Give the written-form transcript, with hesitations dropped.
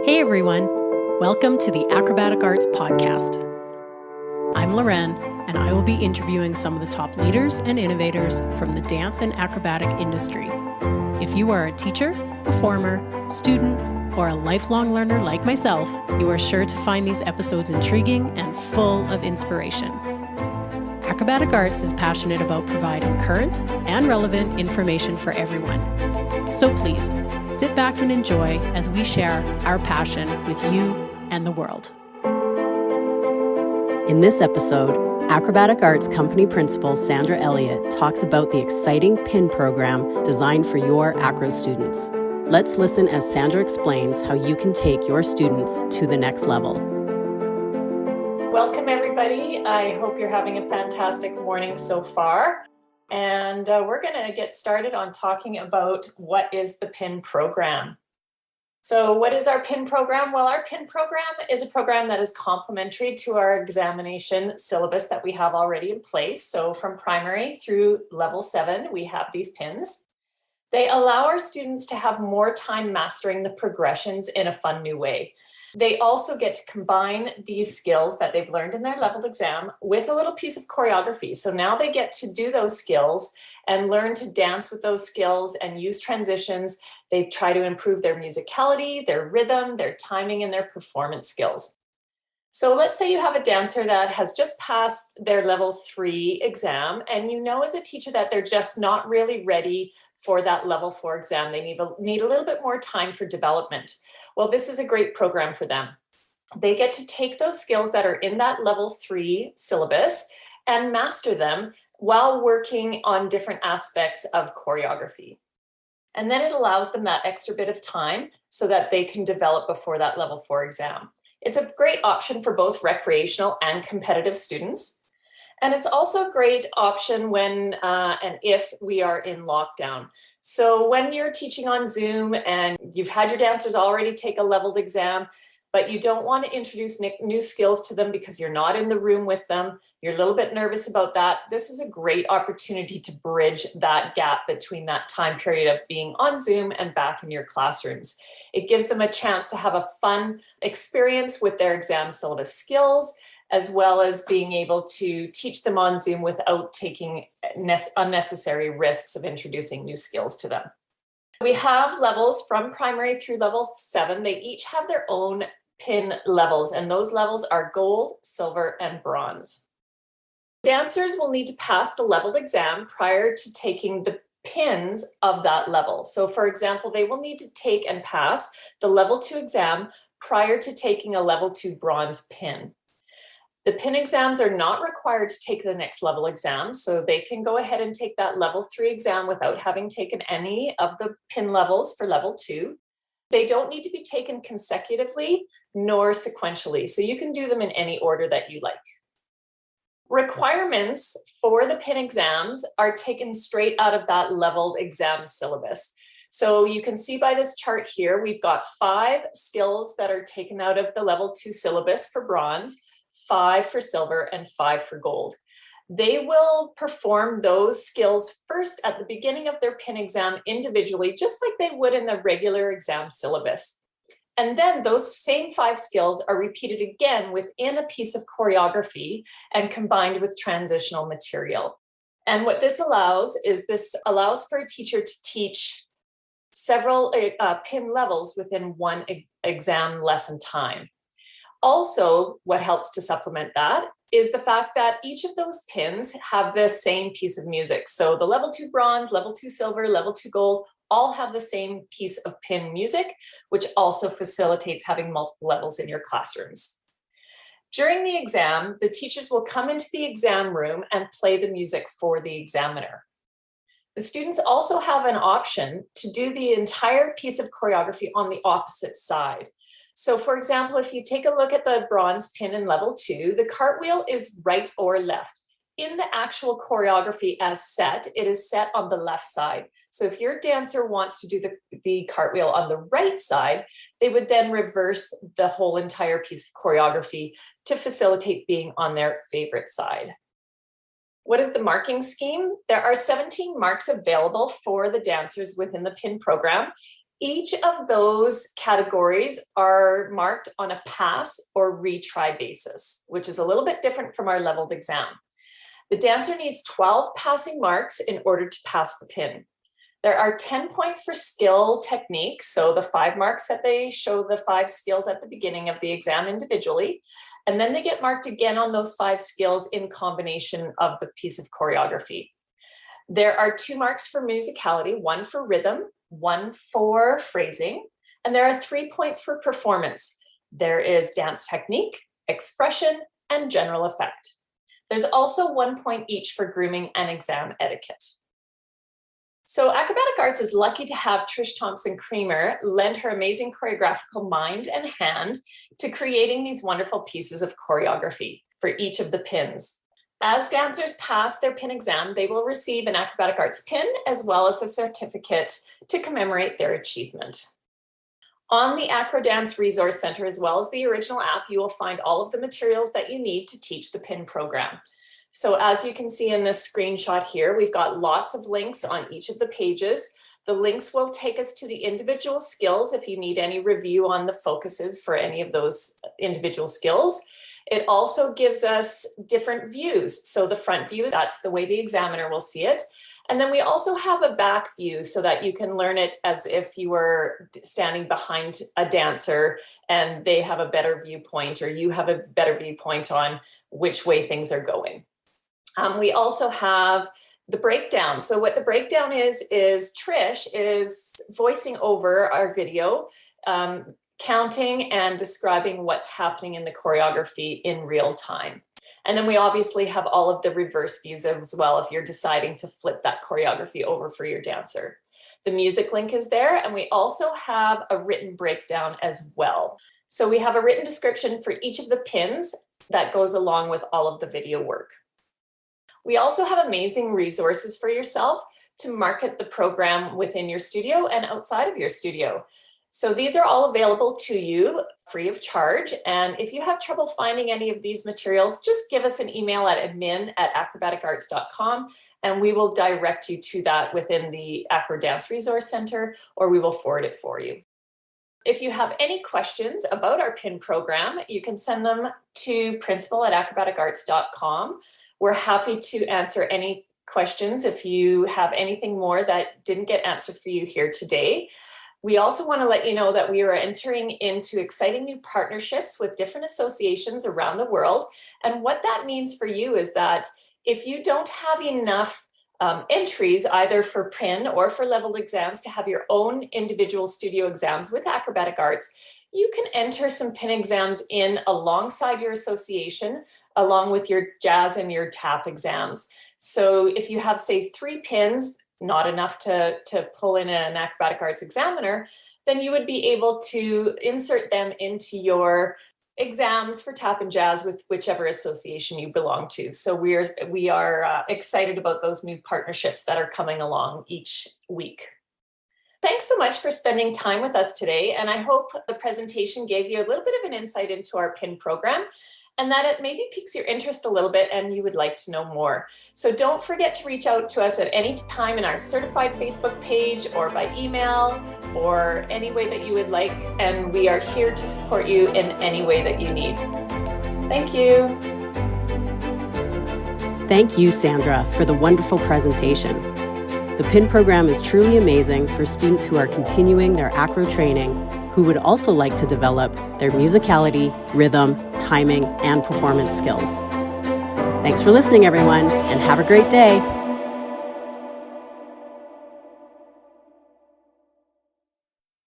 Hey everyone, welcome to the Acrobatic Arts podcast. I'm Loren, and I will be interviewing some of the top leaders and innovators from the dance and acrobatic industry. If you are a teacher, performer, student, or a lifelong learner like myself, you are sure to find these episodes intriguing and full of inspiration. Acrobatic Arts is passionate about providing current and relevant information for everyone. So please, sit back and enjoy as we share our passion with you and the world. In this episode, Acrobatic Arts Company Principal Sandra Elliott talks about the exciting PIN program designed for your Acro students. Let's listen as Sandra explains how you can take your students to the next level. Welcome everybody. I hope you're having a fantastic morning so far. And we're going to get started on talking about what is the PIN program. So what is our PIN program? Well, our PIN program is a program that is complementary to our examination syllabus that we have already in place. So from primary through level 7, we have these PINs. They allow our students to have more time mastering the progressions in a fun new way. They also get to combine these skills that they've learned in their leveled exam with a little piece of choreography. So now they get to do those skills and learn to dance with those skills and use transitions. They try to improve their musicality, their rhythm, their timing, and their performance skills. So let's say you have a dancer that has just passed their level 3 exam, and you know as a teacher that they're just not really ready for that level 4 exam. They need a little bit more time for development. Well, this is a great program for them. They get to take those skills that are in that level 3 syllabus and master them while working on different aspects of choreography. And then it allows them that extra bit of time so that they can develop before that level 4 exam. It's a great option for both recreational and competitive students. And it's also a great option when and if we are in lockdown. So when you're teaching on Zoom and you've had your dancers already take a leveled exam, but you don't want to introduce new skills to them because you're not in the room with them, you're a little bit nervous about that, this is a great opportunity to bridge that gap between that time period of being on Zoom and back in your classrooms. It gives them a chance to have a fun experience with their exam syllabus skills, as well as being able to teach them on Zoom without taking unnecessary risks of introducing new skills to them. We have levels from primary through level 7. They each have their own PIN levels, and those levels are gold, silver, and bronze. Dancers will need to pass the leveled exam prior to taking the PINs of that level. So for example, they will need to take and pass the level 2 exam prior to taking a level 2 bronze PIN. The PIN exams are not required to take the next level exam, so they can go ahead and take that level 3 exam without having taken any of the PIN levels for level 2. They don't need to be taken consecutively nor sequentially, so you can do them in any order that you like. Requirements for the PIN exams are taken straight out of that leveled exam syllabus. So you can see by this chart here, we've got 5 skills that are taken out of the level 2 syllabus for bronze, 5 for silver, and 5 for gold. They will perform those skills first at the beginning of their PIN exam individually, just like they would in the regular exam syllabus. And then those same 5 skills are repeated again within a piece of choreography and combined with transitional material. And what this allows for a teacher to teach several PIN levels within one exam lesson time. Also, what helps to supplement that is the fact that each of those PINs have the same piece of music. So the level 2 bronze, level 2 silver, level 2 gold, all have the same piece of PIN music, which also facilitates having multiple levels in your classrooms. During the exam, the teachers will come into the exam room and play the music for the examiner. The students also have an option to do the entire piece of choreography on the opposite side. So for example, if you take a look at the bronze PIN in level 2, the cartwheel is right or left. In the actual choreography as set, it is set on the left side. So if your dancer wants to do the cartwheel on the right side, they would then reverse the whole entire piece of choreography to facilitate being on their favorite side. What is the marking scheme? There are 17 marks available for the dancers within the PIN program. Each of those categories are marked on a pass or retry basis, which is a little bit different from our leveled exam. The dancer needs 12 passing marks in order to pass the pin. There are 10 points for skill technique, so the 5 marks that they show the 5 skills at the beginning of the exam individually, and then they get marked again on those 5 skills in combination of the piece of choreography. There are 2 marks for musicality, 1 for rhythm, 1 for phrasing, and there are 3 points for performance. There is dance technique, expression, and general effect. There's also 1 point each for grooming and exam etiquette. So Acrobatic Arts is lucky to have Trish Thompson-Creamer lend her amazing choreographical mind and hand to creating these wonderful pieces of choreography for each of the pins. As dancers pass their pin exam, they will receive an Acrobatic Arts pin as well as a certificate to commemorate their achievement. On the Acro Dance Resource Center, as well as the original app, you will find all of the materials that you need to teach the pin program. So as you can see in this screenshot here, we've got lots of links on each of the pages. The links will take us to the individual skills if you need any review on the focuses for any of those individual skills. It also gives us different views. So the front view, that's the way the examiner will see it. And then we also have a back view so that you can learn it as if you were standing behind a dancer and they have a better viewpoint or you have a better viewpoint on which way things are going. We also have the breakdown. So what the breakdown is Trish is voicing over our video, counting and describing what's happening in the choreography in real time. And then we obviously have all of the reverse views as well if you're deciding to flip that choreography over for your dancer. The music link is there, and we also have a written breakdown as well. So we have a written description for each of the pins that goes along with all of the video work. We also have amazing resources for yourself to market the program within your studio and outside of your studio. So these are all available to you free of charge. And if you have trouble finding any of these materials, just give us an email at admin@acrobaticarts.com and we will direct you to that within the Acro Dance Resource Center, or we will forward it for you. If you have any questions about our PIN program, you can send them to principal@acrobaticarts.com. We're happy to answer any questions if you have anything more that didn't get answered for you here today. We also want to let you know that we are entering into exciting new partnerships with different associations around the world. And what that means for you is that if you don't have enough entries, either for PIN or for leveled exams, to have your own individual studio exams with Acrobatic Arts, you can enter some PIN exams in alongside your association, along with your jazz and your tap exams. So if you have, say, 3 pins, not enough to pull in an Acrobatic Arts examiner, then you would be able to insert them into your exams for tap and jazz with whichever association you belong to. So we are excited about those new partnerships that are coming along each week. Thanks so much for spending time with us today, and I hope the presentation gave you a little bit of an insight into our PIN program and that it maybe piques your interest a little bit and you would like to know more. So don't forget to reach out to us at any time in our certified Facebook page or by email or any way that you would like, and we are here to support you in any way that you need. Thank you. Thank you, Sandra, for the wonderful presentation. The PIN program is truly amazing for students who are continuing their Acro training, who would also like to develop their musicality, rhythm, timing, and performance skills. Thanks for listening, everyone, and have a great day.